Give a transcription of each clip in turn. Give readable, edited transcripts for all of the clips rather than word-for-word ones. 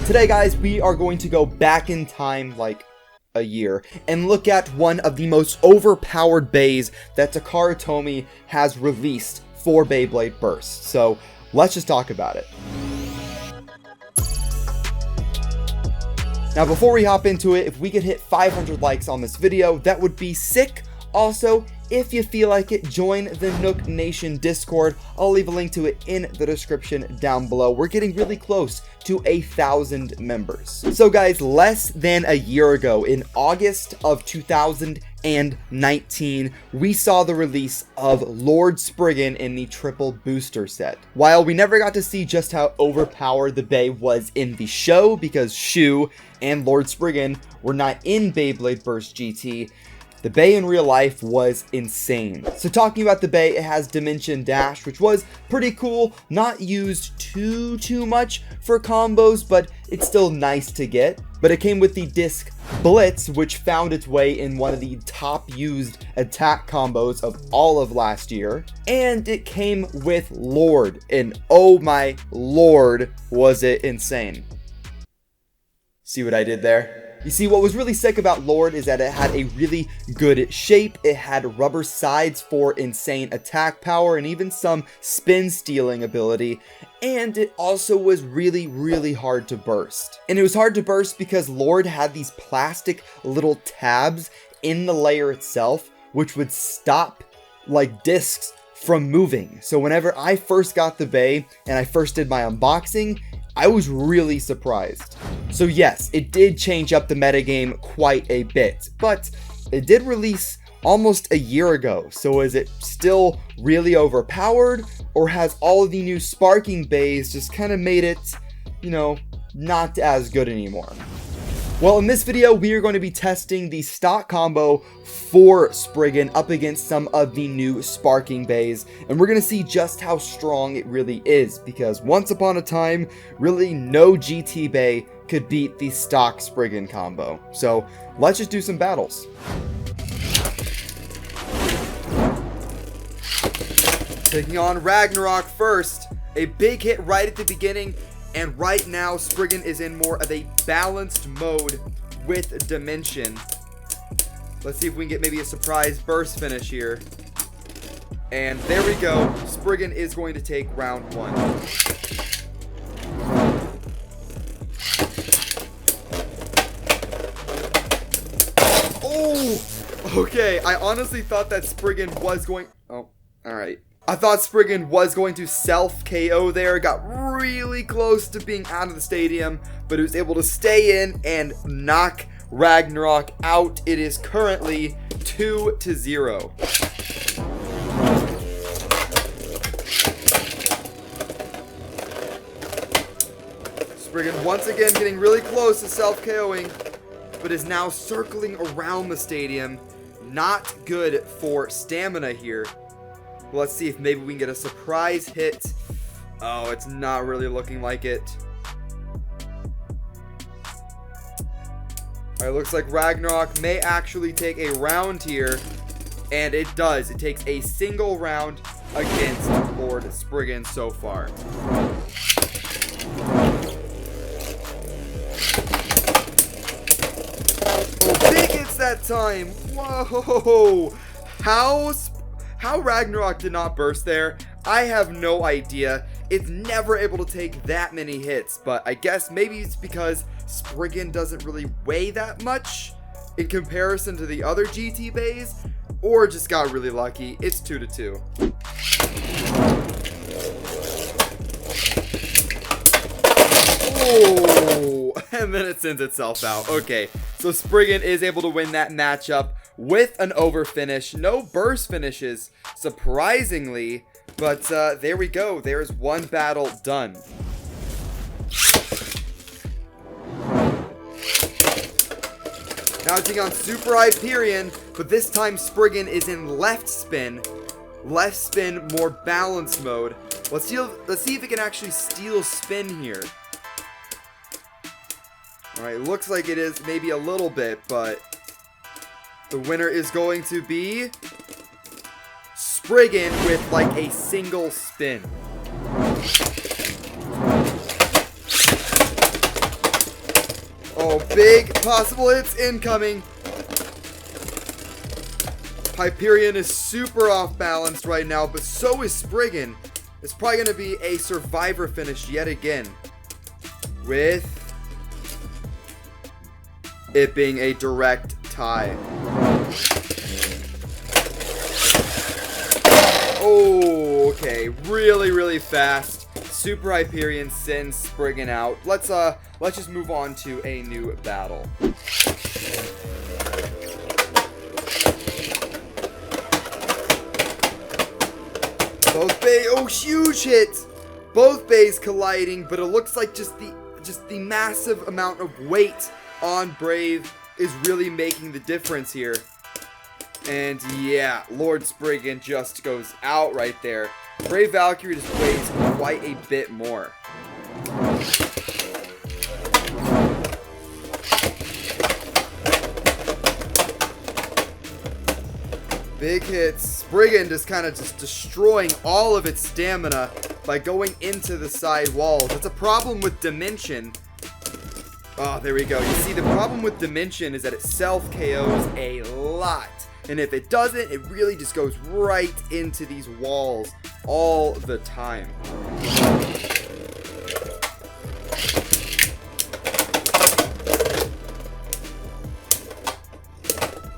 Today, guys, we are going to go back in time like a year and look at one of the most overpowered bays that Takara Tomy has released for Beyblade Burst. So let's just talk about it. Now, before we hop into it, if we could hit 500 likes on this video, that would be sick. Also, if you feel like it, join the Nook Nation Discord. I'll leave a link to it in the description down below. We're getting really close to 1,000 members. So guys, less than a year ago, in August of 2019, we saw the release of Lord Spriggan in the triple booster set. While we never got to see just how overpowered the Bey was in the show, because Shu and Lord Spriggan were not in Beyblade Burst GT, the Bey in real life was insane. So talking about the Bey, it has Dimension Dash, which was pretty cool. Not used too much for combos, but it's still nice to get. But it came with the Disc Blitz, which found its way in one of the top used attack combos of all of last year. And it came with Lord, and oh my lord, was it insane. See what I did there? You see, what was really sick about Lord is that it had a really good shape, it had rubber sides for insane attack power and even some spin stealing ability, and it also was really hard to burst. And it was hard to burst because Lord had these plastic little tabs in the layer itself, which would stop like discs from moving. So whenever I first got the Bey and I first did my unboxing, I was really surprised. So yes, it did change up the metagame quite a bit, but it did release almost a year ago. So is it still really overpowered, or has all of the new Sparking Beys just kind of made it, you know, not as good anymore? Well, in this video, we are going to be testing the stock combo for Spriggan up against some of the new Sparking Beys, and we're going to see just how strong it really is, because once upon a time, really no GT Bey could beat the stock Spriggan combo. So let's just do some battles. Taking on Ragnarok first, a big hit right at the beginning. And right now, Spriggan is in more of a balanced mode with Dimension. Let's see if we can get maybe a surprise burst finish here. And there we go. Spriggan is going to take round one. Oh! Okay, I honestly thought that Spriggan was going... Oh, alright. I thought Spriggan was going to self-KO there, got really close to being out of the stadium, but it was able to stay in and knock Ragnarok out. It is currently 2-0. Spriggan once again getting really close to self-KOing, but is now circling around the stadium. Not good for stamina here. Let's see if maybe we can get a surprise hit. Oh, it's not really looking like it. Alright, looks like Ragnarok may actually take a round here. And it does. It takes a single round against Lord Spriggan so far. Oh, big hits that time. Whoa. How Ragnarok did not burst there, I have no idea. It's never able to take that many hits, but I guess maybe it's because Spriggan doesn't really weigh that much in comparison to the other GT Beys, or just got really lucky. It's 2-2. Oh, and then it sends itself out. Okay, so Spriggan is able to win that matchup with an over finish. No burst finishes, surprisingly, but there we go. There's one battle done. Now taking on Super Hyperion, but this time Spriggan is in left spin, more balanced mode. Let's see if it can actually steal spin here. Alright, looks like it is maybe a little bit, but the winner is going to be Spriggan with like a single spin. Oh, big possible hits incoming. Hyperion is super off balance right now, but so is Spriggan. It's probably going to be a survivor finish yet again, with it being a direct tie. Oh, okay, really fast. Super Hyperion sends Spriggan out. Let's just move on to a new battle. Both Beys, oh, huge hit! Both Beys colliding, but it looks like just the massive amount of weight on Brave is really making the difference here. And yeah, Lord Spriggan just goes out right there. Brave Valkyrie just weighs quite a bit more. Big hits. Spriggan just kind of destroying all of its stamina by going into the side walls. It's a problem with Dimension. Oh, there we go. You see, the problem with Dimension is that it self-KOs a lot. And if it doesn't, it really just goes right into these walls all the time.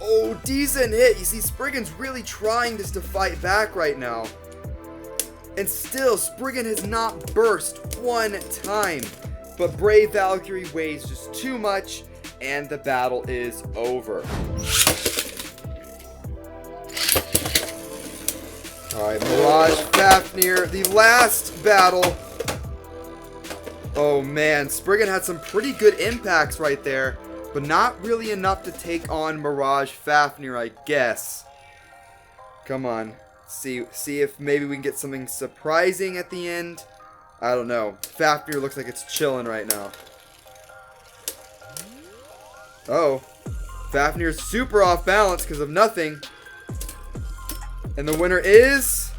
Oh, decent hit. You see, Spriggan's really trying just to fight back right now. And still, Spriggan has not burst one time. But Brave Valkyrie weighs just too much, and the battle is over. Alright, Mirage Fafnir, the last battle. Oh man, Spriggan had some pretty good impacts right there, but not really enough to take on Mirage Fafnir, I guess. Come on, see if maybe we can get something surprising at the end. I don't know. Fafnir looks like it's chilling right now. Oh, Fafnir's super off balance because of nothing. And the winner is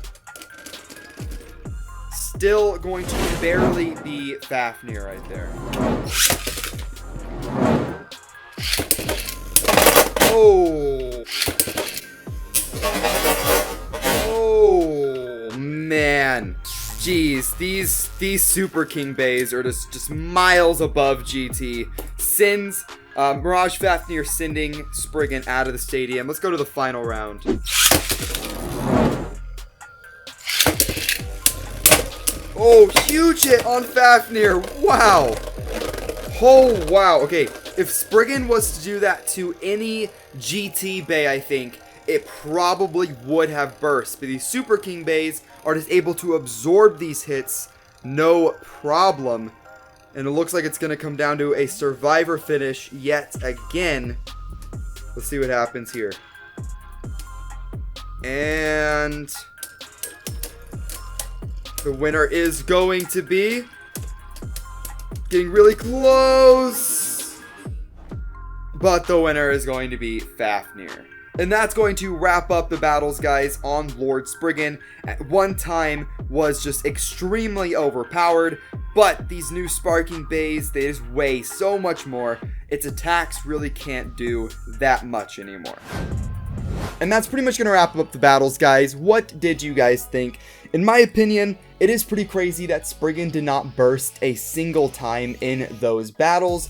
still going to barely be Fafnir right there. Oh. Oh, man. Jeez, these Super King Beys are just miles above GT. Sends Mirage Fafnir sending Spriggan out of the stadium. Let's go to the final round. Oh, huge hit on Fafnir. Wow. Oh, wow. Okay, if Spriggan was to do that to any GT Bey, I think, it probably would have burst. But these Super King Beys are just able to absorb these hits, no problem. And it looks like it's going to come down to a survivor finish yet again. Let's see what happens here. And the winner is going to be getting really close. But the winner is going to be Fafnir. And that's going to wrap up the battles, guys, on Lord Spriggan. At one time was just extremely overpowered, but these new Sparking Beys, they just weigh so much more. Its attacks really can't do that much anymore. And that's pretty much going to wrap up the battles, guys. What did you guys think? In my opinion, it is pretty crazy that Spriggan did not burst a single time in those battles,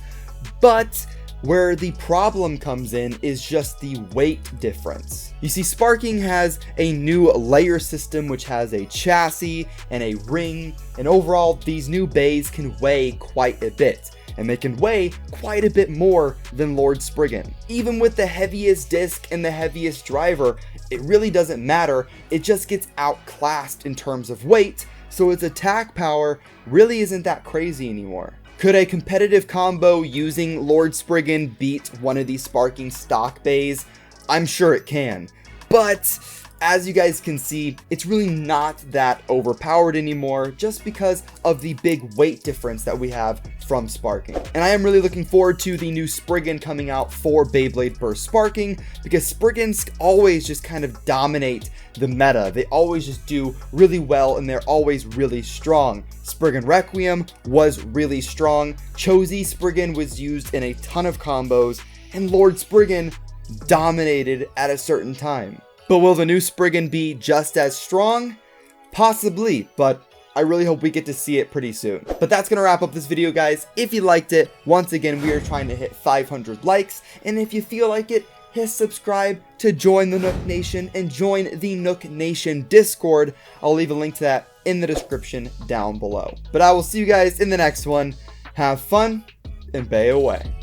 but where the problem comes in is just the weight difference. You see, Sparking has a new layer system which has a chassis and a ring, and overall these new Beys can weigh quite a bit, and they can weigh quite a bit more than Lord Spriggan. Even with the heaviest disc and the heaviest driver, it really doesn't matter, it just gets outclassed in terms of weight, so its attack power really isn't that crazy anymore. Could a competitive combo using Lord Spriggan beat one of these Sparking stock Beys? I'm sure it can, but as you guys can see, it's really not that overpowered anymore just because of the big weight difference that we have from Sparking. And I am really looking forward to the new Spriggan coming out for Beyblade Burst Sparking, because Spriggans always just kind of dominate the meta. They always just do really well and they're always really strong. Spriggan Requiem was really strong, Chozy Spriggan was used in a ton of combos, and Lord Spriggan dominated at a certain time. But will the new Spriggan be just as strong? Possibly, but I really hope we get to see it pretty soon. But that's gonna wrap up this video, guys. If you liked it, once again, we are trying to hit 500 likes, and if you feel like it, hit subscribe to join the Nook Nation and join the Nook Nation Discord. I'll leave a link to that in the description down below. But I will see you guys in the next one. Have fun and bay away.